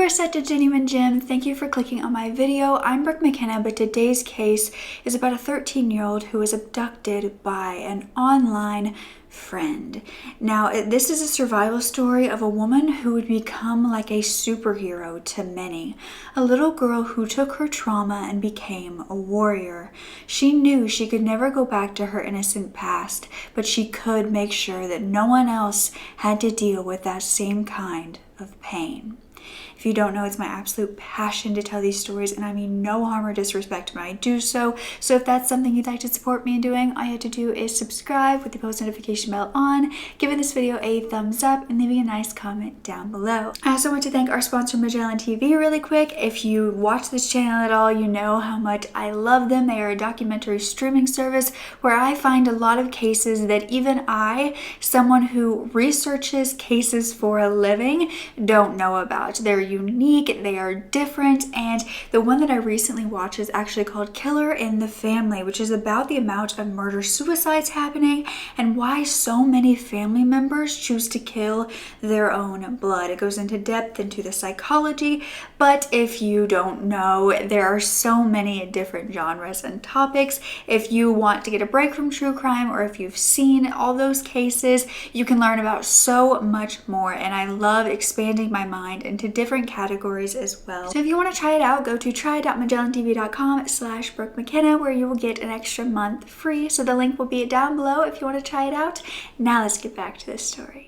are such a genuine gem. Thank you for clicking on my video. I'm Brooke Makenna, but today's case is about a 13-year-old who was abducted by an online friend. Now, this is a survival story of a woman who would become like a superhero to many. A little girl who took her trauma and became a warrior. She knew she could never go back to her innocent past, but she could make sure that no one else had to deal with that same kind of pain. If you don't know, it's my absolute passion to tell these stories, and I mean no harm or disrespect when I do so. So if that's something you'd like to support me in doing, all you have to do is subscribe with the post notification bell on, giving this video a thumbs up, and leaving a nice comment down below. I also want to thank our sponsor Magellan TV really quick. If you watch this channel at all, you know how much I love them. They are a documentary streaming service where I find a lot of cases that even I, someone who researches cases for a living, don't know about. They're unique, they are different, and the one that I recently watched is actually called Killer in the Family, which is about the amount of murder-suicides happening and why so many family members choose to kill their own blood. It goes into depth into the psychology, but if you don't know, there are so many different genres and topics. If you want to get a break from true crime, or if you've seen all those cases, you can learn about so much more, and I love expanding my mind into different categories as well. So if you want to try it out, go to try.magellantv.com/Brooke Mckenna, where you will get an extra month free. So the link will be down below if you want to try it out. Now let's get back to this story.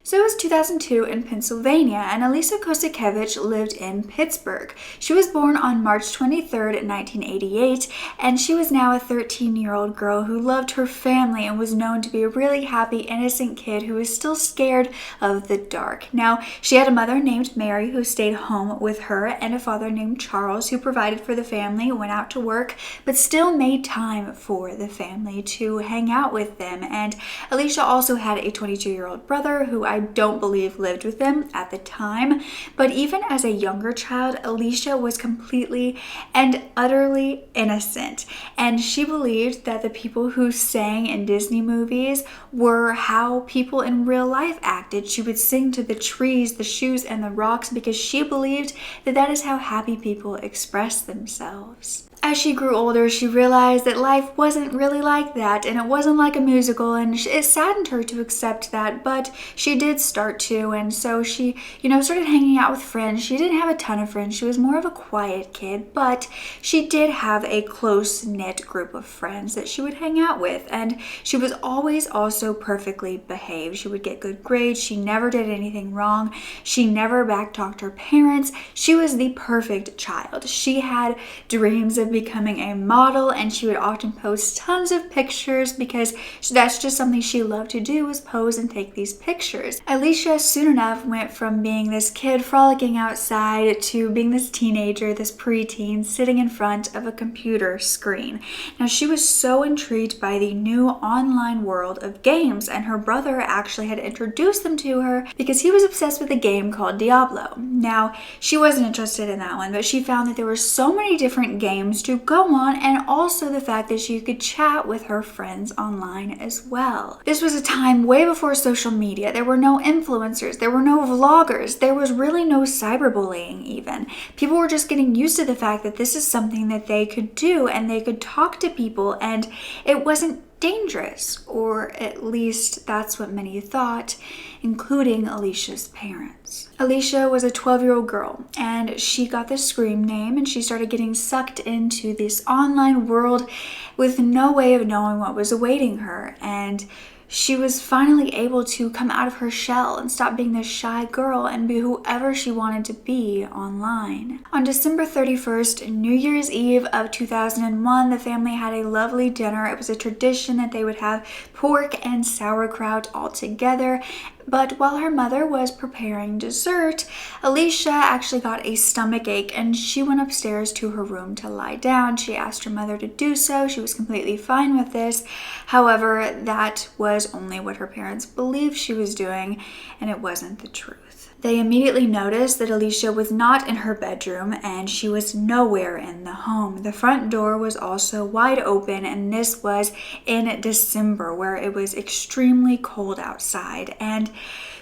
So it was 2002 in Pennsylvania, and Elisa Kosakevich lived in Pittsburgh. She was born on March 23rd, 1988, and she was now a 13-year-old girl who loved her family and was known to be a really happy, innocent kid who was still scared of the dark. Now, she had a mother named Mary who stayed home with her, and a father named Charles who provided for the family, went out to work, but still made time for the family to hang out with them. And Alicia also had a 22-year-old brother who I don't believe lived with them at the time, but even as a younger child, Alicia was completely and utterly innocent, and she believed that the people who sang in Disney movies were how people in real life acted. She would sing to the trees, the shoes, and the rocks because she believed that that is how happy people express themselves. As she grew older, she realized that life wasn't really like that, and it wasn't like a musical, and it saddened her to accept that, but she did start to, and so she, started hanging out with friends. She didn't have a ton of friends. She was more of a quiet kid, but she did have a close-knit group of friends that she would hang out with, and she was always also perfectly behaved. She would get good grades. She never did anything wrong. She never backtalked her parents. She was the perfect child. She had dreams of becoming a model, and she would often post tons of pictures because that's just something she loved to do, was pose and take these pictures. Alicia soon enough went from being this kid frolicking outside to being this teenager, this preteen, sitting in front of a computer screen. Now, she was so intrigued by the new online world of games, and her brother actually had introduced them to her because he was obsessed with a game called Diablo. Now, she wasn't interested in that one, but she found that there were so many different games to go on, and also the fact that she could chat with her friends online as well. This was a time way before social media. There were no influencers, there were no vloggers, there was really no cyberbullying even. People were just getting used to the fact that this is something that they could do, and they could talk to people, and it wasn't dangerous, or at least that's what many thought, including Alicia's parents. Alicia was a 12-year-old girl, and she got the Scream name, and she started getting sucked into this online world with no way of knowing what was awaiting her, and she was finally able to come out of her shell and stop being this shy girl and be whoever she wanted to be online. On December 31st, New Year's Eve of 2001, the family had a lovely dinner. It was a tradition that they would have pork and sauerkraut all together. But while her mother was preparing dessert, Alicia actually got a stomach ache, and she went upstairs to her room to lie down. She asked her mother to do so. She was completely fine with this. However, that was only what her parents believed she was doing, and it wasn't the truth. They immediately noticed that Alicia was not in her bedroom and she was nowhere in the home. The front door was also wide open, and this was in December where it was extremely cold outside. And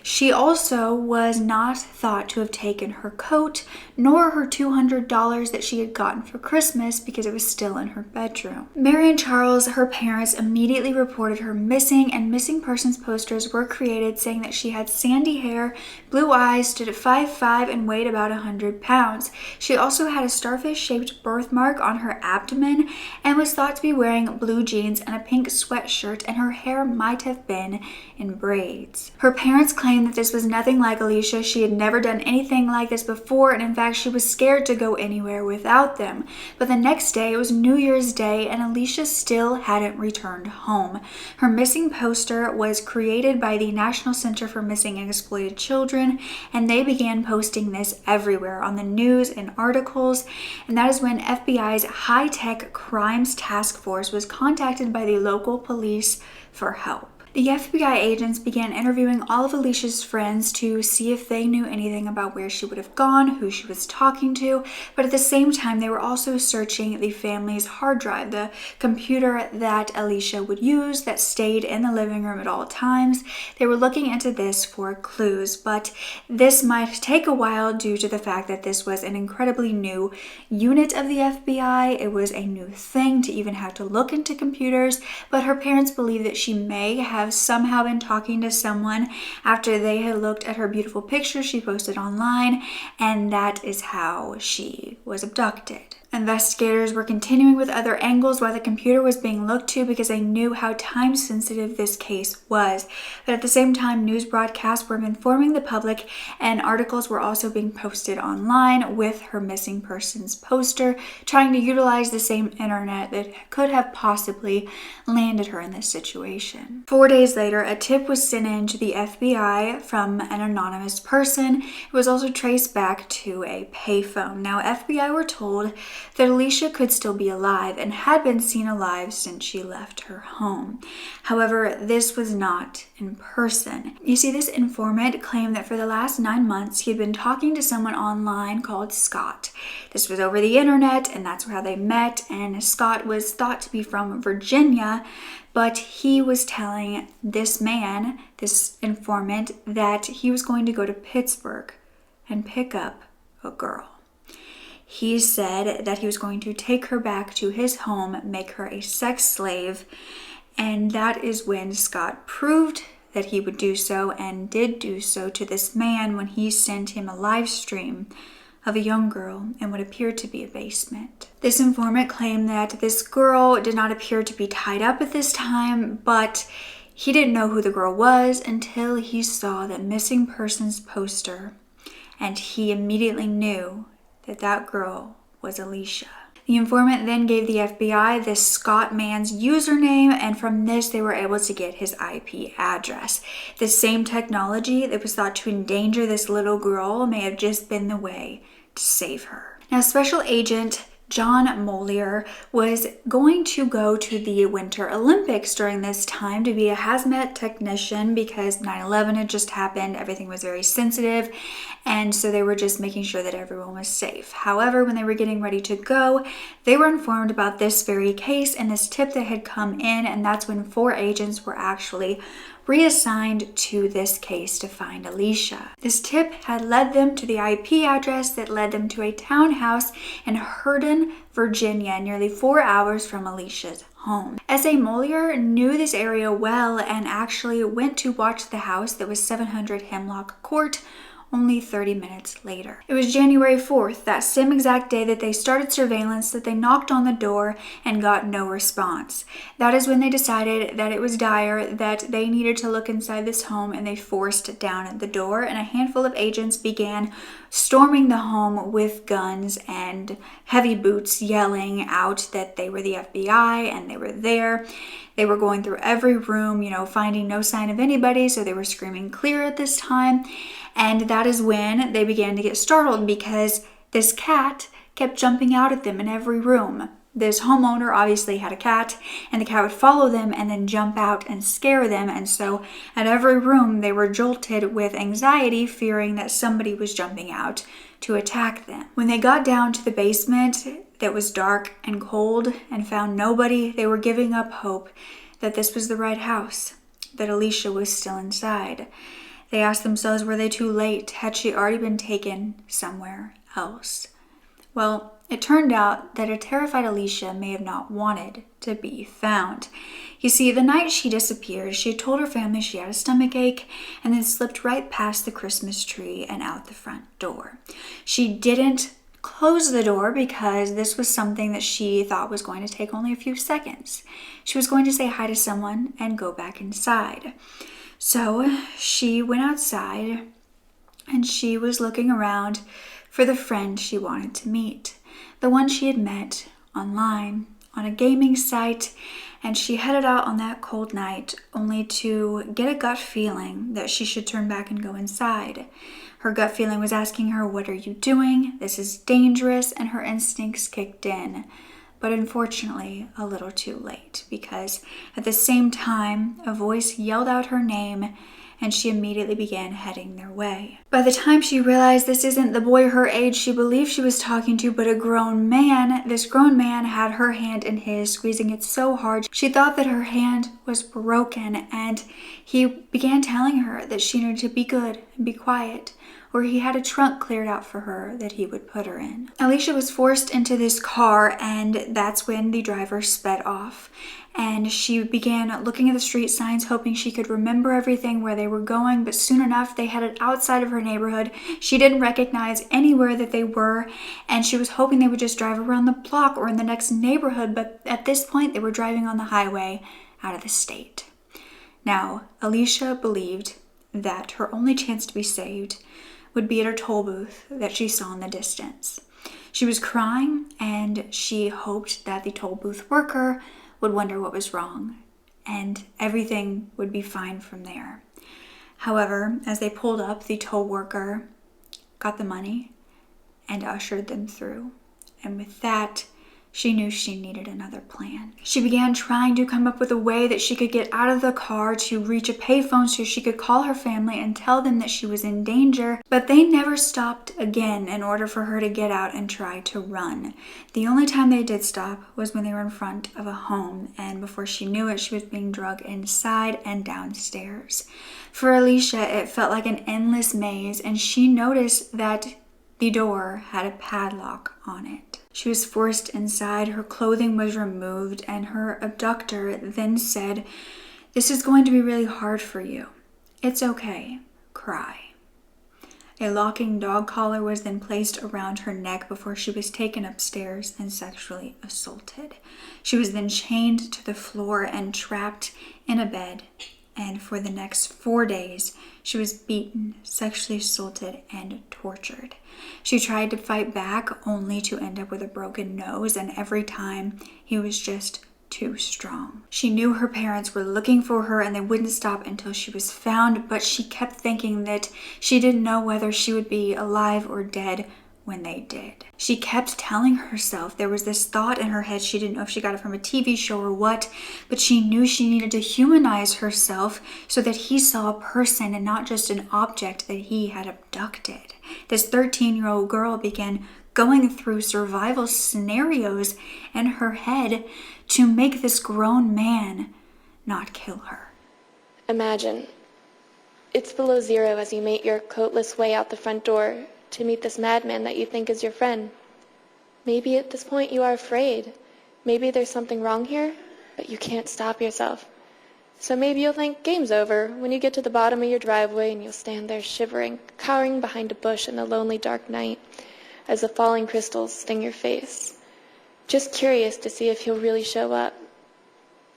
she also was not thought to have taken her coat nor her $200 that she had gotten for Christmas because it was still in her bedroom. Mary and Charles, her parents, immediately reported her missing, and missing persons posters were created saying that she had sandy hair, blue eyes, stood at 5'5", and weighed about 100 pounds. She also had a starfish-shaped birthmark on her abdomen and was thought to be wearing blue jeans and a pink sweatshirt, and her hair might have been in braids. Her parents claimed that this was nothing like Alicia. She had never done anything like this before, and in fact she was scared to go anywhere without them. But the next day, it was New Year's Day, and Alicia still hadn't returned home. Her missing poster was created by the National Center for Missing and Exploited Children, and they began posting this everywhere on the news and articles. And that is when FBI's high-tech crimes task force was contacted by the local police for help. The FBI agents began interviewing all of Alicia's friends to see if they knew anything about where she would have gone, who she was talking to, but at the same time they were also searching the family's hard drive, the computer that Alicia would use that stayed in the living room at all times. They were looking into this for clues, but this might take a while due to the fact that this was an incredibly new unit of the FBI. It was a new thing to even have to look into computers, but her parents believe that she may have somehow been talking to someone after they had looked at her beautiful picture she posted online, and that is how she was abducted. Investigators were continuing with other angles while the computer was being looked to because they knew how time sensitive this case was. But at the same time, news broadcasts were informing the public, and articles were also being posted online with her missing persons poster, trying to utilize the same internet that could have possibly landed her in this situation. 4 days later, a tip was sent in to the FBI from an anonymous person. It was also traced back to a payphone. Now, FBI were told that Alicia could still be alive and had been seen alive since she left her home. However, this was not in person. You see, this informant claimed that for the last 9 months he had been talking to someone online called Scott. This was over the internet, and that's how they met, and Scott was thought to be from Virginia, but he was telling this man, this informant, that he was going to go to Pittsburgh and pick up a girl. He said that he was going to take her back to his home, make her a sex slave, and that is when Scott proved that he would do so, and did do so to this man when he sent him a live stream of a young girl in what appeared to be a basement. This informant claimed that this girl did not appear to be tied up at this time, but he didn't know who the girl was until he saw the missing persons poster, and he immediately knew that that girl was Alicia. The informant then gave the FBI this Scott man's username, and from this they were able to get his IP address. The same technology that was thought to endanger this little girl may have just been the way to save her. Now, Special Agent John Molier was going to go to the Winter Olympics during this time to be a hazmat technician because 9/11 had just happened. Everything was very sensitive, and so they were just making sure that everyone was safe. However, when they were getting ready to go, they were informed about this very case and this tip that had come in, and that's when 4 agents were actually reassigned to this case to find Alicia. This tip had led them to the IP address that led them to a townhouse in Herndon, Virginia, nearly 4 hours from Alicia's home. S.A. Molier knew this area well and actually went to watch the house that was 700 Hemlock Court only 30 minutes later. It was January 4th, that same exact day that they started surveillance, that they knocked on the door and got no response. That is when they decided that it was dire, that they needed to look inside this home, and they forced down the door, and a handful of agents began storming the home with guns and heavy boots, yelling out that they were the FBI and they were there. They were going through every room, finding no sign of anybody, so they were screaming clear at this time. And that is when they began to get startled because this cat kept jumping out at them in every room. This homeowner obviously had a cat, and the cat would follow them and then jump out and scare them. And so at every room, they were jolted with anxiety, fearing that somebody was jumping out to attack them. When they got down to the basement that was dark and cold and found nobody, they were giving up hope that this was the right house, that Alicia was still inside. They asked themselves, were they too late? Had she already been taken somewhere else? Well, it turned out that a terrified Alicia may have not wanted to be found. You see, the night she disappeared, she had told her family she had a stomach ache and then slipped right past the Christmas tree and out the front door. She didn't close the door because this was something that she thought was going to take only a few seconds. She was going to say hi to someone and go back inside. So she went outside and she was looking around for the friend she wanted to meet, the one she had met online on a gaming site, and she headed out on that cold night only to get a gut feeling that she should turn back and go inside. Her gut feeling was asking her, what are you doing? This is dangerous, and her instincts kicked in. But unfortunately, a little too late, because at the same time, a voice yelled out her name, and she immediately began heading their way. By the time she realized this isn't the boy her age she believed she was talking to, but a grown man, this grown man had her hand in his, squeezing it so hard, she thought that her hand was broken, and he began telling her that she needed to be good and be quiet, or he had a trunk cleared out for her that he would put her in. Alicia was forced into this car, and that's when the driver sped off. And she began looking at the street signs, hoping she could remember everything where they were going, but soon enough they headed outside of her neighborhood. She didn't recognize anywhere that they were, and she was hoping they would just drive around the block or in the next neighborhood, but at this point they were driving on the highway out of the state. Now, Alicia believed that her only chance to be saved would be at her toll booth that she saw in the distance. She was crying, and she hoped that the toll booth worker would wonder what was wrong, and everything would be fine from there. However, as they pulled up, the toll worker got the money and ushered them through. And with that, she knew she needed another plan. She began trying to come up with a way that she could get out of the car to reach a payphone so she could call her family and tell them that she was in danger, but they never stopped again in order for her to get out and try to run. The only time they did stop was when they were in front of a home, and before she knew it, she was being dragged inside and downstairs. For Alicia, it felt like an endless maze, and she noticed that the door had a padlock on it. She was forced inside, her clothing was removed, and her abductor then said, "This is going to be really hard for you. It's okay. Cry." A locking dog collar was then placed around her neck before she was taken upstairs and sexually assaulted. She was then chained to the floor and trapped in a bed, and for the next 4 days, she was beaten, sexually assaulted, and tortured. She tried to fight back only to end up with a broken nose, and every time he was just too strong. She knew her parents were looking for her and they wouldn't stop until she was found, but she kept thinking that she didn't know whether she would be alive or dead when they did. She kept telling herself, there was this thought in her head, she didn't know if she got it from a TV show or what, but she knew she needed to humanize herself so that he saw a person and not just an object that he had abducted. This 13-year-old girl began going through survival scenarios in her head to make this grown man not kill her. Imagine, it's below zero as you make your coatless way out the front door to meet this madman that you think is your friend. Maybe at this point you are afraid. Maybe there's something wrong here, but you can't stop yourself. So maybe you'll think game's over when you get to the bottom of your driveway and you'll stand there shivering, cowering behind a bush in the lonely dark night as the falling crystals sting your face. Just curious to see if he'll really show up.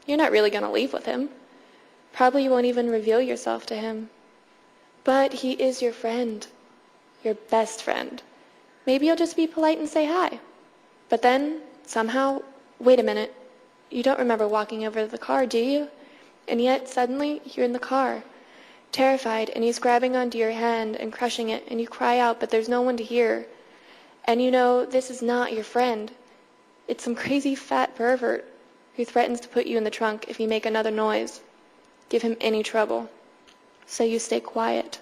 You're not really going to leave with him. Probably you won't even reveal yourself to him. But he is your friend. Your best friend. Maybe you'll just be polite and say hi. But then, somehow, wait a minute. You don't remember walking over to the car, do you? And yet, suddenly, you're in the car, terrified, and he's grabbing onto your hand and crushing it, and you cry out, but there's no one to hear. And you know, this is not your friend. It's some crazy fat pervert who threatens to put you in the trunk if you make another noise. Give him any trouble. So you stay quiet,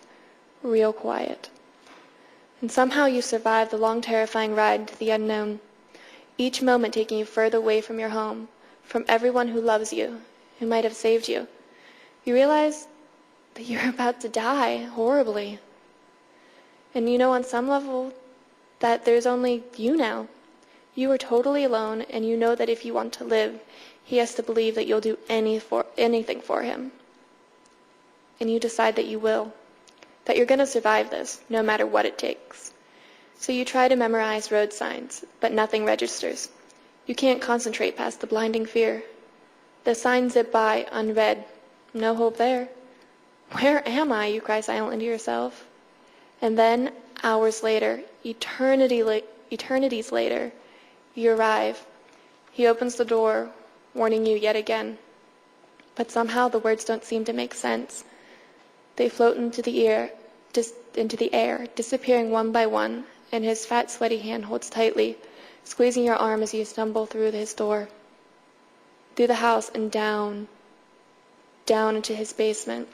real quiet. And somehow you survive the long, terrifying ride into the unknown, each moment taking you further away from your home, from everyone who loves you, who might have saved you. You realize that you're about to die horribly. And you know on some level that there's only you now. You are totally alone, and you know that if you want to live, he has to believe that you'll do anything for him. And you decide that you will, that you're going to survive this, no matter what it takes. So you try to memorize road signs, but nothing registers. You can't concentrate past the blinding fear. The signs zip by, unread. No hope there. Where am I? You cry silently to yourself. And then, hours later, eternities later, you arrive. He opens the door, warning you yet again. But somehow the words don't seem to make sense. They float into the air, disappearing one by one, and his fat, sweaty hand holds tightly, squeezing your arm as you stumble through his door. Through the house and down into his basement,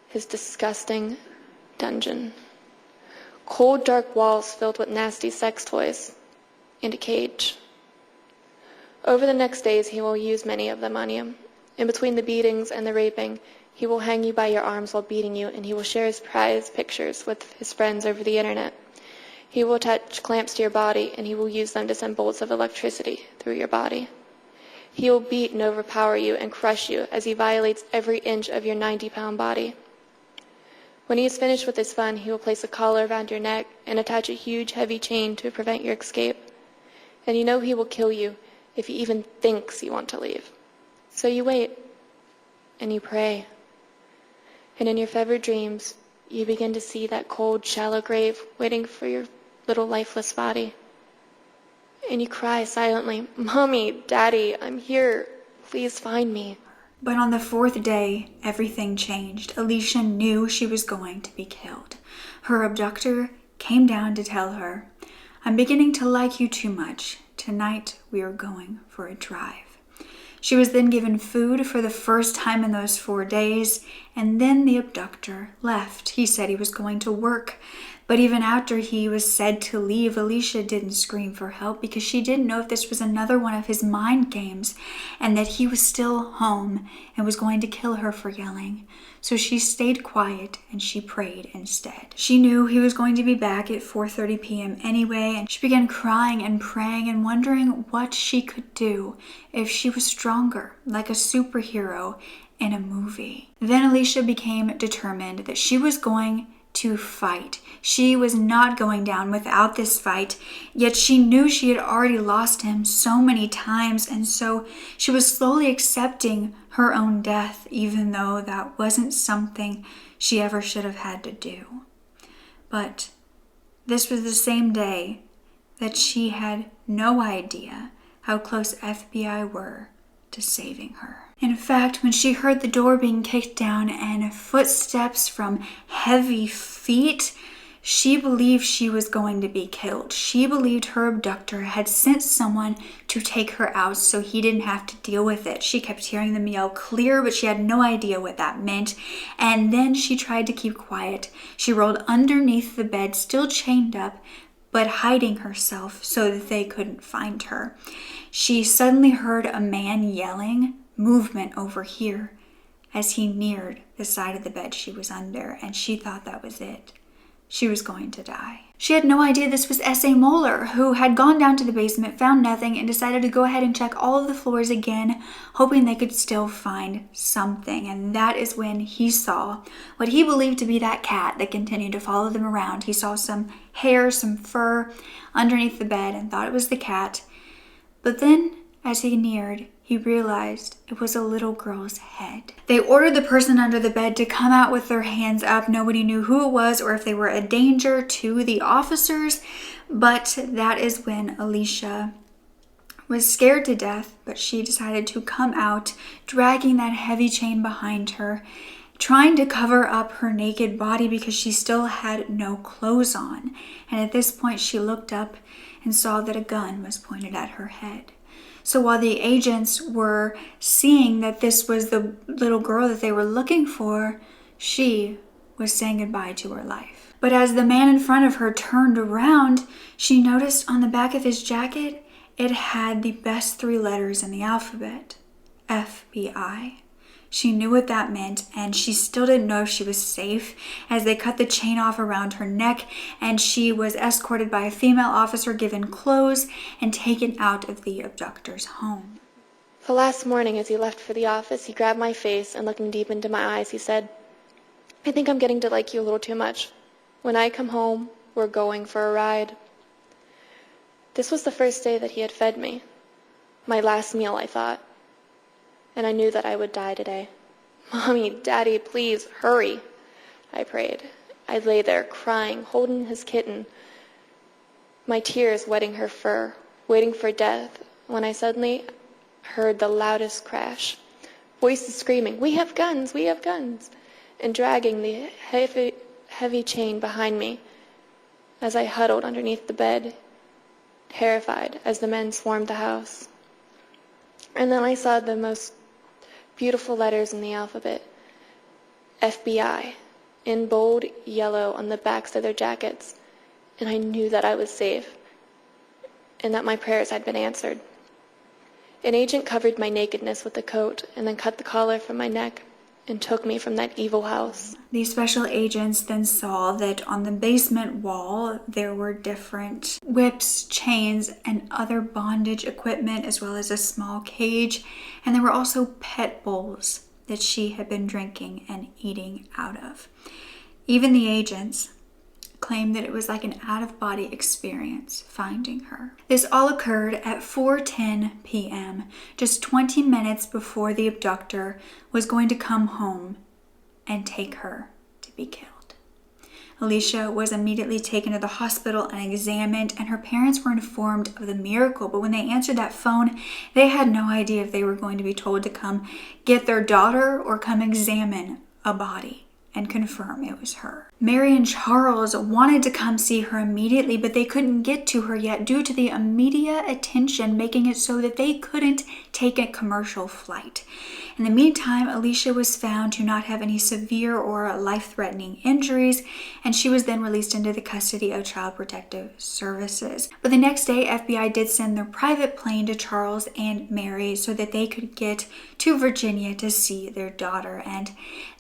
his disgusting dungeon. Cold, dark walls filled with nasty sex toys, and a cage. Over the next days, he will use many of them on you. In between the beatings and the raping, he will hang you by your arms while beating you, and he will share his prized pictures with his friends over the internet. He will attach clamps to your body, and he will use them to send bolts of electricity through your body. He will beat and overpower you and crush you as he violates every inch of your 90-pound body. When he is finished with his fun, he will place a collar around your neck and attach a huge, heavy chain to prevent your escape. And you know he will kill you if he even thinks you want to leave. So you wait, and you pray. And in your fevered dreams, you begin to see that cold, shallow grave waiting for your little lifeless body. And you cry silently, "Mommy, Daddy, I'm here. Please find me." But on the fourth day, everything changed. Alicia knew she was going to be killed. Her abductor came down to tell her, "I'm beginning to like you too much. Tonight we are going for a drive." She was then given food for the first time in those 4 days, and then the abductor left. He said he was going to work. But even after he was said to leave, Alicia didn't scream for help because she didn't know if this was another one of his mind games and that he was still home and was going to kill her for yelling. So she stayed quiet and she prayed instead. She knew he was going to be back at 4:30 p.m. anyway, and she began crying and praying and wondering what she could do if she was stronger, like a superhero in a movie. Then Alicia became determined that she was going to fight. She was not going down without this fight, yet she knew she had already lost him so many times, and so she was slowly accepting her own death, even though that wasn't something she ever should have had to do. But this was the same day that she had no idea how close FBI were to saving her. In fact, when she heard the door being kicked down and footsteps from heavy feet, she believed she was going to be killed. She believed her abductor had sent someone to take her out so he didn't have to deal with it. She kept hearing them yell "clear," but she had no idea what that meant. And then she tried to keep quiet. She rolled underneath the bed, still chained up, but hiding herself so that they couldn't find her. She suddenly heard a man yelling, "Movement over here," as he neared the side of the bed she was under, and she thought that was it. She was going to die. She had no idea this was S.A. Moeller, who had gone down to the basement, found nothing, and decided to go ahead and check all of the floors again, hoping they could still find something. And that is when he saw what he believed to be that cat that continued to follow them around. He saw some hair, some fur underneath the bed and thought it was the cat. But then, as he neared, he realized it was a little girl's head. They ordered the person under the bed to come out with their hands up. Nobody knew who it was or if they were a danger to the officers, but that is when Alicia was scared to death, but she decided to come out, dragging that heavy chain behind her, trying to cover up her naked body because she still had no clothes on. And at this point, she looked up and saw that a gun was pointed at her head. So while the agents were seeing that this was the little girl that they were looking for, she was saying goodbye to her life. But as the man in front of her turned around, she noticed on the back of his jacket, it had the best 3 letters in the alphabet, FBI. She knew what that meant, and she still didn't know if she was safe as they cut the chain off around her neck, and she was escorted by a female officer, given clothes, and taken out of the abductor's home. The last morning as he left for the office, he grabbed my face and looking deep into my eyes, he said, "I think I'm getting to like you a little too much. When I come home, we're going for a ride." This was the first day that he had fed me. My last meal, I thought. And I knew that I would die today. "Mommy, Daddy, please, hurry," I prayed. I lay there crying, holding his kitten, my tears wetting her fur, waiting for death, when I suddenly heard the loudest crash. Voices screaming, "We have guns, we have guns," and dragging the heavy chain behind me as I huddled underneath the bed, terrified as the men swarmed the house. And then I saw the most beautiful letters in the alphabet, FBI, in bold yellow on the backs of their jackets, and I knew that I was safe and that my prayers had been answered. An agent covered my nakedness with a coat and then cut the collar from my neck and took me from that evil house. These special agents then saw that on the basement wall there were different whips, chains, and other bondage equipment, as well as a small cage, and there were also pet bowls that she had been drinking and eating out of. Even the agents claimed that it was like an out-of-body experience finding her. This all occurred at 4:10 p.m., just 20 minutes before the abductor was going to come home and take her to be killed. Alicia was immediately taken to the hospital and examined, and her parents were informed of the miracle, but when they answered that phone, they had no idea if they were going to be told to come get their daughter or come examine a body and confirm it was her. Mary and Charles wanted to come see her immediately, but they couldn't get to her yet due to the immediate attention, making it so that they couldn't take a commercial flight. In the meantime, Alicia was found to not have any severe or life-threatening injuries, and she was then released into the custody of Child Protective Services. But the next day, FBI did send their private plane to Charles and Mary so that they could get to Virginia to see their daughter, and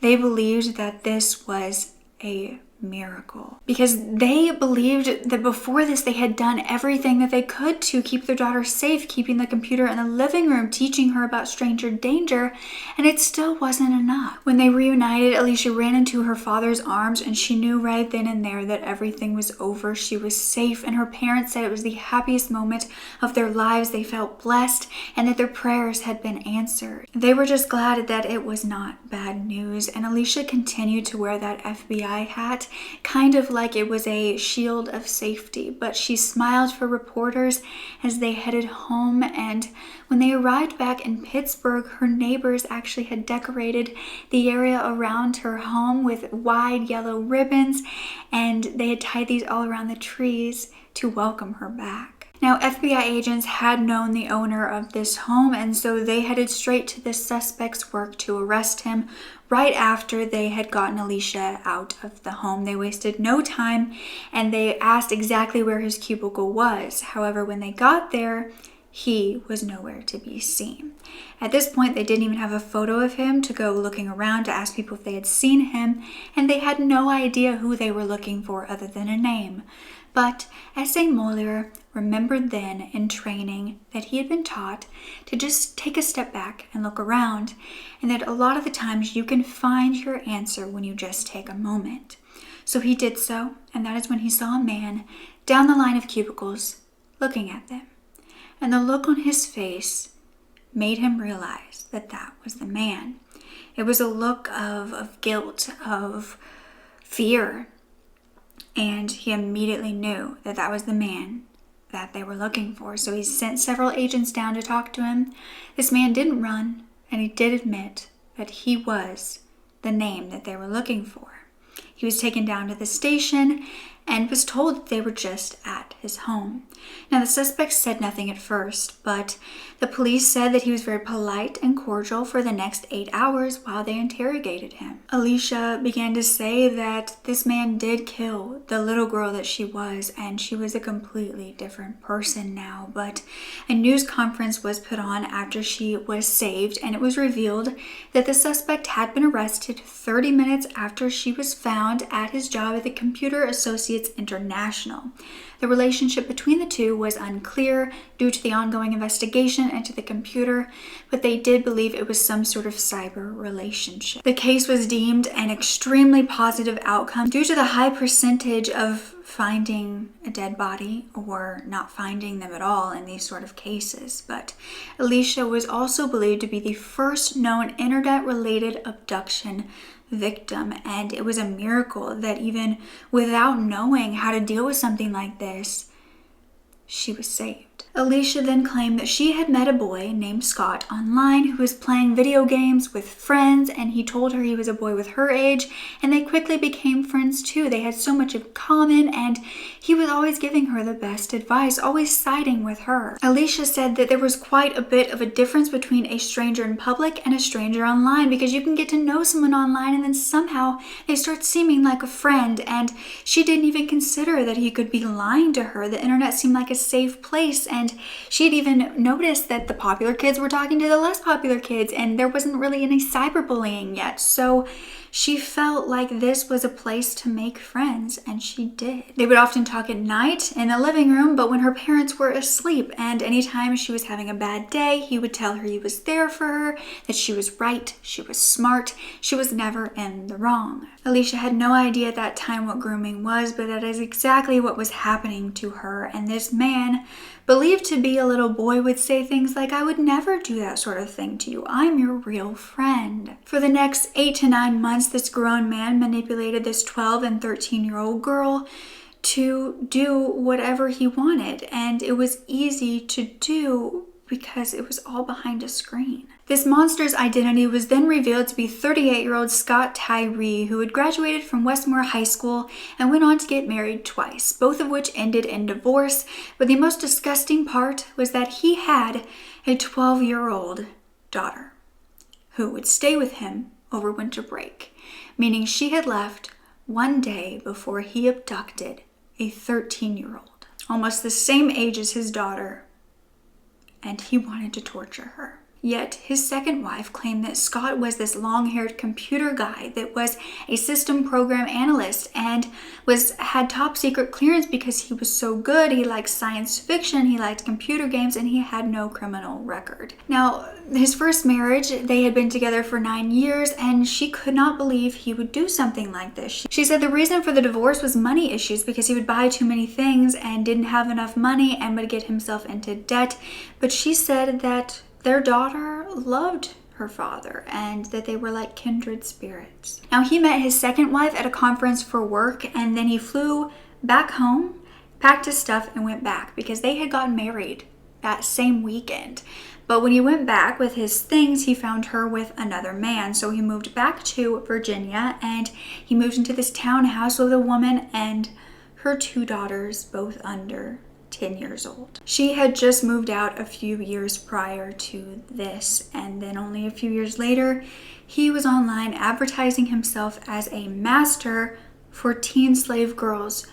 they believed that this was a miracle because they believed that before this they had done everything that they could to keep their daughter safe, keeping the computer in the living room, teaching her about stranger danger, and it still wasn't enough. When they reunited, Alicia ran into her father's arms, and she knew right then and there that everything was over. She was safe, and her parents said it was the happiest moment of their lives. They felt blessed and that their prayers had been answered. They were just glad that it was not bad news, and Alicia continued to wear that FBI hat, kind of like it was a shield of safety, but she smiled for reporters as they headed home, and when they arrived back in Pittsburgh, her neighbors actually had decorated the area around her home with wide yellow ribbons, and they had tied these all around the trees to welcome her back. Now, FBI agents had known the owner of this home, and so they headed straight to the suspect's work to arrest him right after they had gotten Alicia out of the home. They wasted no time, and they asked exactly where his cubicle was. However, when they got there, he was nowhere to be seen. At this point, they didn't even have a photo of him to go looking around to ask people if they had seen him, and they had no idea who they were looking for other than a name. But S.A. Moeller remembered then in training that he had been taught to just take a step back and look around, and that a lot of the times you can find your answer when you just take a moment. So he did so, and that is when he saw a man down the line of cubicles looking at them. And the look on his face made him realize that that was the man. It was a look of guilt, of fear, and he immediately knew that that was the man that they were looking for. So he sent several agents down to talk to him. This man didn't run, and he did admit that he was the name that they were looking for. He was taken down to the station, and was told that they were just at his home. Now, the suspect said nothing at first, but the police said that he was very polite and cordial for the next 8 hours while they interrogated him. Alicia began to say that this man did kill the little girl that she was, and she was a completely different person now. But a news conference was put on after she was saved, and it was revealed that the suspect had been arrested 30 minutes after she was found at his job at the Computer Associates International. The relationship between the two was unclear due to the ongoing investigation into the computer, but they did believe it was some sort of cyber relationship. The case was deemed an extremely positive outcome due to the high percentage of finding a dead body or not finding them at all in these sort of cases. But Alicia was also believed to be the first known internet-related abduction victim, and it was a miracle that even without knowing how to deal with something like this, she was saved. Alicia then claimed that she had met a boy named Scott online who was playing video games with friends, and he told her he was a boy with her age, and they quickly became friends too. They had so much in common, and he was always giving her the best advice, always siding with her. Alicia said that there was quite a bit of a difference between a stranger in public and a stranger online, because you can get to know someone online and then somehow they start seeming like a friend, and she didn't even consider that he could be lying to her. The internet seemed like a safe place, and she had even noticed that the popular kids were talking to the less popular kids, and there wasn't really any cyberbullying yet. So she felt like this was a place to make friends, and she did. They would often talk at night in the living room, but when her parents were asleep, and anytime she was having a bad day, he would tell her he was there for her, that she was right, she was smart, she was never in the wrong. Alicia had no idea at that time what grooming was, but that is exactly what was happening to her, and this man, believed to be a little boy, would say things like, "I would never do that sort of thing to you. I'm your real friend." For the next 8 to 9 months, this grown man manipulated this 12 and 13-year-old girl to do whatever he wanted, and it was easy to do because it was all behind a screen. This monster's identity was then revealed to be 38-year-old Scott Tyree, who had graduated from Westmore High School and went on to get married twice, both of which ended in divorce. But the most disgusting part was that he had a 12-year-old daughter who would stay with him over winter break, meaning she had left one day before he abducted a 13-year-old, almost the same age as his daughter, and he wanted to torture her. Yet his second wife claimed that Scott was this long-haired computer guy that was a system program analyst and had top secret clearance because he was so good. He liked science fiction, he liked computer games, and he had no criminal record. Now, his first marriage, they had been together for 9 years, and she could not believe he would do something like this. She said the reason for the divorce was money issues, because he would buy too many things and didn't have enough money and would get himself into debt. But she said that their daughter loved her father and that they were like kindred spirits. Now, he met his second wife at a conference for work, and then he flew back home, packed his stuff, and went back because they had gotten married that same weekend. But when he went back with his things, he found her with another man. So he moved back to Virginia, and he moved into this townhouse with a woman and her 2 daughters, both under 10 years old. She had just moved out a few years prior to this, and then only a few years later, he was online advertising himself as a master for teen slave girls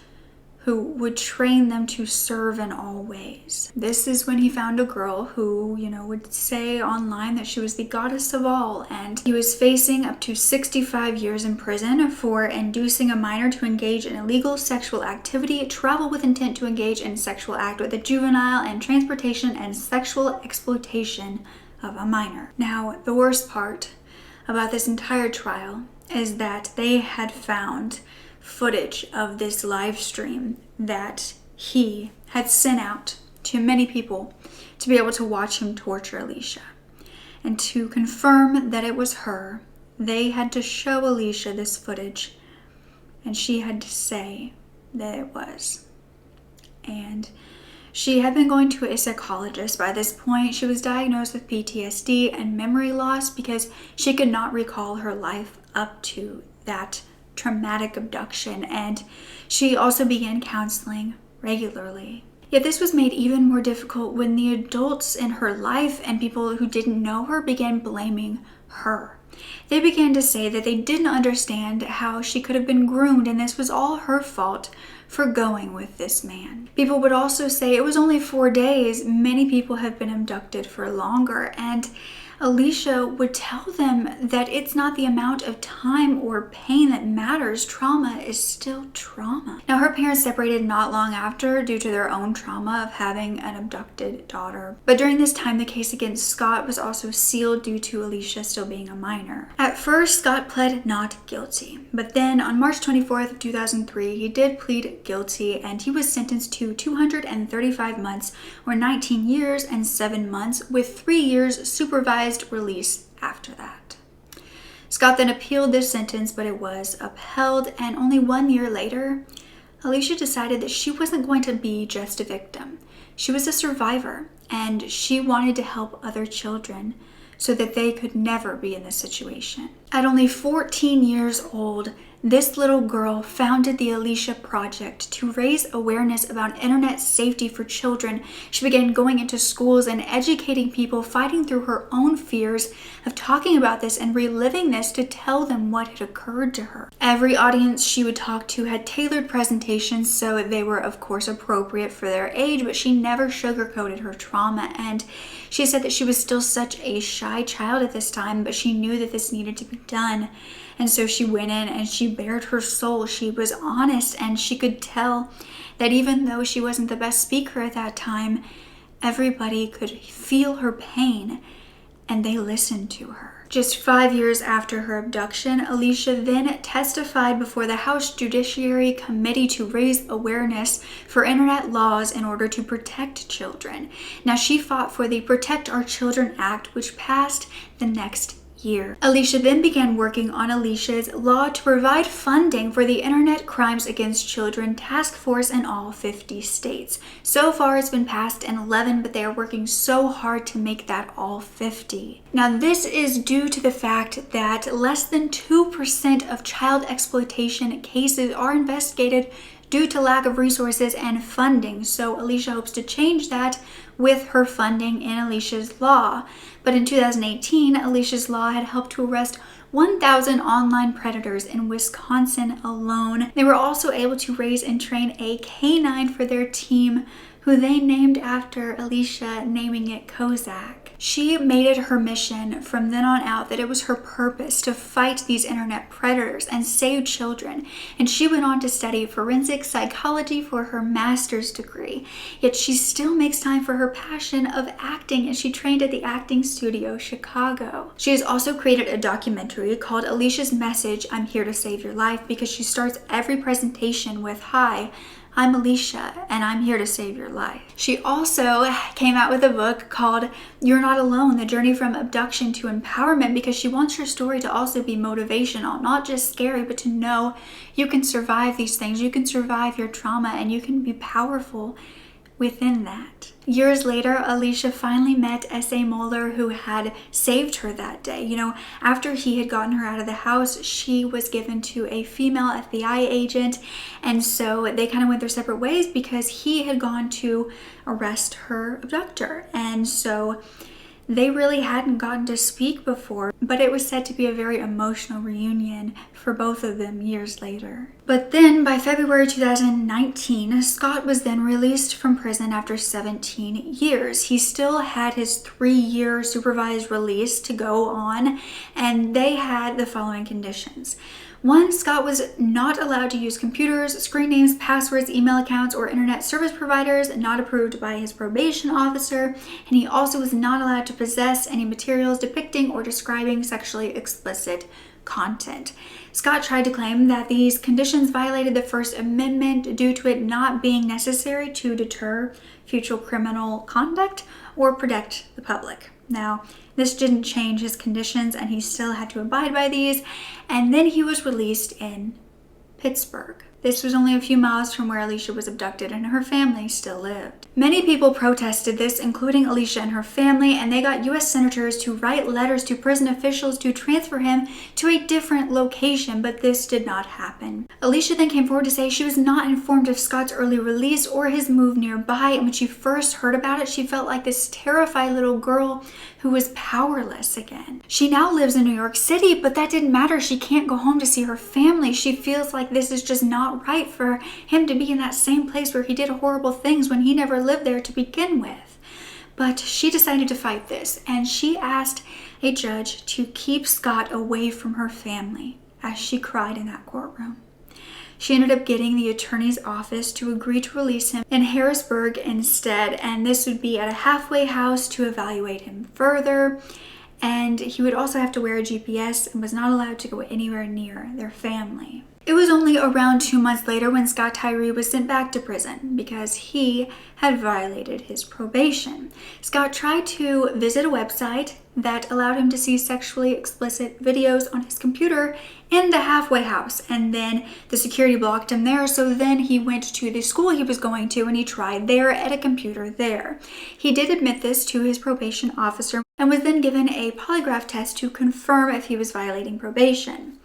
who would train them to serve in all ways. This is when he found a girl who, would say online that she was the goddess of all, and he was facing up to 65 years in prison for inducing a minor to engage in illegal sexual activity, travel with intent to engage in sexual act with a juvenile, and transportation and sexual exploitation of a minor. Now, the worst part about this entire trial is that they had found footage of this live stream that he had sent out to many people to be able to watch him torture Alicia. And to confirm that it was her, they had to show Alicia this footage, and she had to say that it was. And she had been going to a psychologist by this point. She was diagnosed with PTSD and memory loss because she could not recall her life up to that traumatic abduction, and she also began counseling regularly. Yet this was made even more difficult when the adults in her life and people who didn't know her began blaming her. They began to say that they didn't understand how she could have been groomed, and this was all her fault for going with this man. People would also say it was only 4 days. Many people have been abducted for longer, and Alicia would tell them that it's not the amount of time or pain that matters. Trauma is still trauma. Now, her parents separated not long after due to their own trauma of having an abducted daughter. But during this time, the case against Scott was also sealed due to Alicia still being a minor. At first, Scott pled not guilty. But then on March 24th of 2003, he did plead guilty, and he was sentenced to 235 months or 19 years and 7 months with 3 years supervised release after that. Scott then appealed this sentence, but it was upheld, and only 1 year later, Alicia decided that she wasn't going to be just a victim. She was a survivor, and she wanted to help other children so that they could never be in this situation. At only 14 years old, this little girl founded the Alicia Project to raise awareness about internet safety for children. She began going into schools and educating people, fighting through her own fears of talking about this and reliving this to tell them what had occurred to her. Every audience she would talk to had tailored presentations, so they were of course appropriate for their age, but she never sugarcoated her trauma, and she said that she was still such a shy child at this time, but she knew that this needed to be done. And so she went in and she bared her soul. She was honest, and she could tell that even though she wasn't the best speaker at that time, everybody could feel her pain and they listened to her. Just 5 years after her abduction, Alicia then testified before the House Judiciary Committee to raise awareness for internet laws in order to protect children. Now, she fought for the Protect Our Children Act, which passed the next year. Alicia then began working on Alicia's law to provide funding for the Internet Crimes Against Children Task Force in all 50 states. So far it's been passed in 11, but they are working so hard to make that all 50. Now, this is due to the fact that less than 2% of child exploitation cases are investigated due to lack of resources and funding. So Alicia hopes to change that with her funding in Alicia's law. But in 2018, Alicia's law had helped to arrest 1,000 online predators in Wisconsin alone. They were also able to raise and train a canine for their team, who they named after Alicia, naming it Kozak. She made it her mission from then on out that it was her purpose to fight these internet predators and save children, and she went on to study forensic psychology for her master's degree. Yet she still makes time for her passion of acting, and she trained at the Acting Studio Chicago. She has also created a documentary called Alicia's Message, I'm Here to Save Your Life, because she starts every presentation with, "Hi, I'm Alicia, and I'm here to save your life." She also came out with a book called You're Not Alone, The Journey from Abduction to Empowerment, because she wants her story to also be motivational, not just scary, but to know you can survive these things, you can survive your trauma, and you can be powerful within that. Years later, Alicia finally met S.A. Moeller, who had saved her that day. You know, after he had gotten her out of the house, she was given to a female FBI agent, and so they kind of went their separate ways because he had gone to arrest her abductor. And so they really hadn't gotten to speak before, but it was said to be a very emotional reunion for both of them years later. But then by February 2019, Scott was then released from prison after 17 years. He still had his 3-year supervised release to go on, and they had the following conditions. 1, Scott was not allowed to use computers, screen names, passwords, email accounts, or internet service providers not approved by his probation officer, and he also was not allowed to possess any materials depicting or describing sexually explicit content. Scott tried to claim that these conditions violated the First Amendment due to it not being necessary to deter future criminal conduct or protect the public. Now, this didn't change his conditions, and he still had to abide by these, and then he was released in Pittsburgh. This was only a few miles from where Alicia was abducted, and her family still lived. Many people protested this, including Alicia and her family, and they got U.S. senators to write letters to prison officials to transfer him to a different location, but this did not happen. Alicia then came forward to say she was not informed of Scott's early release or his move nearby, and when she first heard about it, she felt like this terrified little girl who was powerless again. She now lives in New York City, but that didn't matter. She can't go home to see her family. She feels like this is just not right for him to be in that same place where he did horrible things when he never lived there to begin with. But she decided to fight this, and she asked a judge to keep Scott away from her family as she cried in that courtroom. She ended up getting the attorney's office to agree to release him in Harrisburg instead, and this would be at a halfway house to evaluate him further. And he would also have to wear a GPS and was not allowed to go anywhere near their family. It was only around 2 months later when Scott Tyree was sent back to prison because he had violated his probation. Scott tried to visit a website that allowed him to see sexually explicit videos on his computer in the halfway house, and then the security blocked him there, so then he went to the school he was going to and he tried there at a computer there. He did admit this to his probation officer and was then given a polygraph test to confirm if he was violating probation.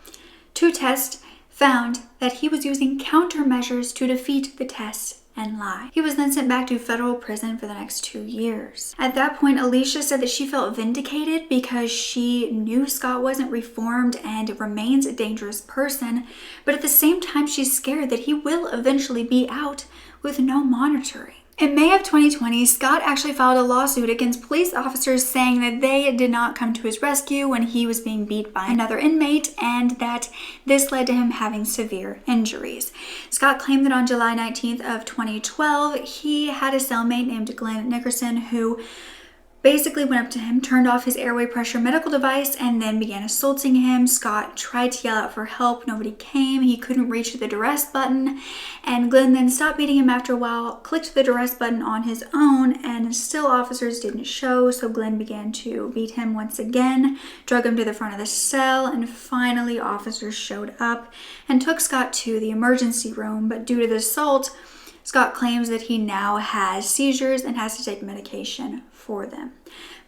2 tests found that he was using countermeasures to defeat the test and lie. He was then sent back to federal prison for the next 2 years. At that point, Alicia said that she felt vindicated because she knew Scott wasn't reformed and remains a dangerous person, but at the same time, she's scared that he will eventually be out with no monitoring. In May of 2020, Scott actually filed a lawsuit against police officers saying that they did not come to his rescue when he was being beat by another inmate and that this led to him having severe injuries. Scott claimed that on July 19th of 2012, he had a cellmate named Glenn Nickerson who basically went up to him, turned off his airway pressure medical device, and then began assaulting him. Scott tried to yell out for help. Nobody came. He couldn't reach the duress button. And Glenn then stopped beating him after a while, clicked the duress button on his own, and still officers didn't show. So Glenn began to beat him once again, drug him to the front of the cell, and finally officers showed up and took Scott to the emergency room. But due to the assault, Scott claims that he now has seizures and has to take medication for them.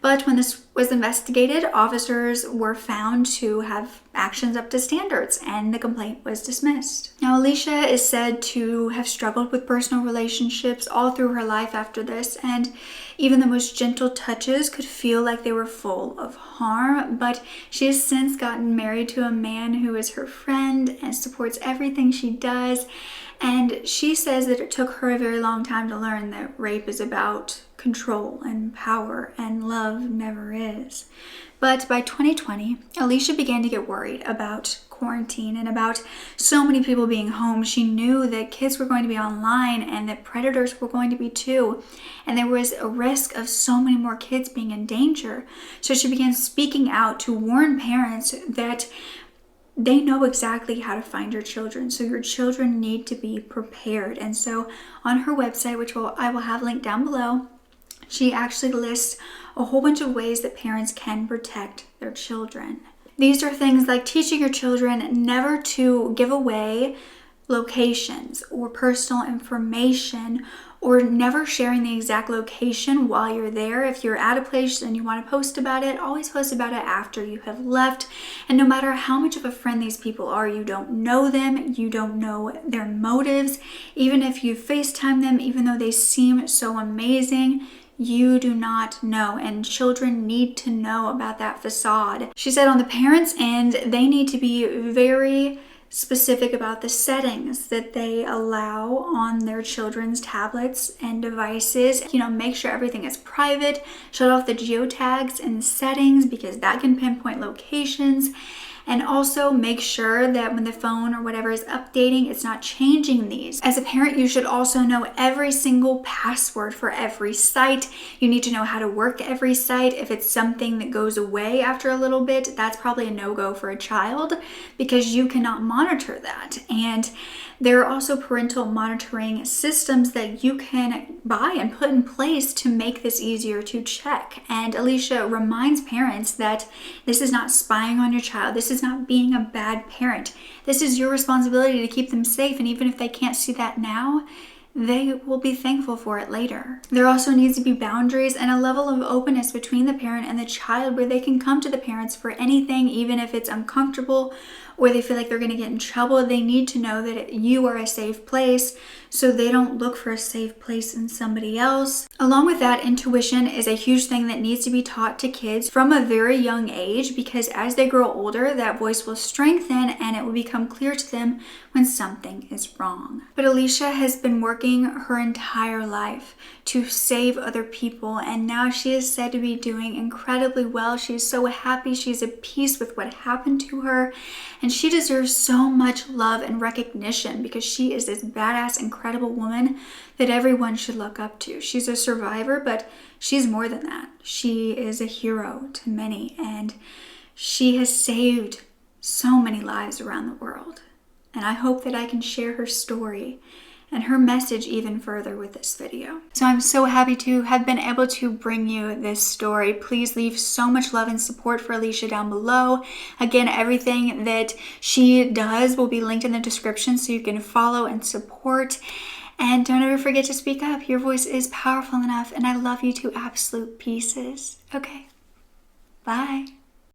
But when this was investigated, officers were found to have actions up to standards and the complaint was dismissed. Now, Alicia is said to have struggled with personal relationships all through her life after this, and even the most gentle touches could feel like they were full of harm, but she has since gotten married to a man who is her friend and supports everything she does. And she says that it took her a very long time to learn that rape is about control and power, and love never is. But by 2020, Alicia began to get worried about quarantine and about so many people being home. She knew that kids were going to be online and that predators were going to be too. And there was a risk of so many more kids being in danger. So she began speaking out to warn parents that they know exactly how to find your children. So your children need to be prepared. And so on her website, which I will have linked down below, she actually lists a whole bunch of ways that parents can protect their children. These are things like teaching your children never to give away locations or personal information, or never sharing the exact location while you're there. If you're at a place and you want to post about it, always post about it after you have left. And no matter how much of a friend these people are, you don't know them, you don't know their motives. Even if you FaceTime them, even though they seem so amazing, you do not know, and children need to know about that facade. She said on the parents' end, they need to be very specific about the settings that they allow on their children's tablets and devices. Make sure everything is private, shut off the geotags and settings because that can pinpoint locations. And also make sure that when the phone or whatever is updating, it's not changing these. As a parent, you should also know every single password for every site. You need to know how to work every site. If it's something that goes away after a little bit, that's probably a no-go for a child because you cannot monitor that. And There are also parental monitoring systems that you can buy and put in place to make this easier to check. And Alicia reminds parents that this is not spying on your child. This is not being a bad parent. This is your responsibility to keep them safe. And even if they can't see that now, they will be thankful for it later. There also needs to be boundaries and a level of openness between the parent and the child where they can come to the parents for anything, even if it's uncomfortable or they feel like they're going to get in trouble. They need to know that you are a safe place so they don't look for a safe place in somebody else. Along with that, intuition is a huge thing that needs to be taught to kids from a very young age, because as they grow older, that voice will strengthen and it will become clear to them when something is wrong. But Alicia has been working her entire life to save other people, and now she is said to be doing incredibly well. She is so happy. She's at peace with what happened to her, and she deserves so much love and recognition because she is this badass, incredible woman that everyone should look up to. She's a survivor, but she's more than that. She is a hero to many, and she has saved so many lives around the world. And I hope that I can share her story and her message even further with this video. So I'm so happy to have been able to bring you this story. Please leave so much love and support for Alicia down below. Again, everything that she does will be linked in the description so you can follow and support. And don't ever forget to speak up. Your voice is powerful enough, and I love you to absolute pieces. Okay, bye.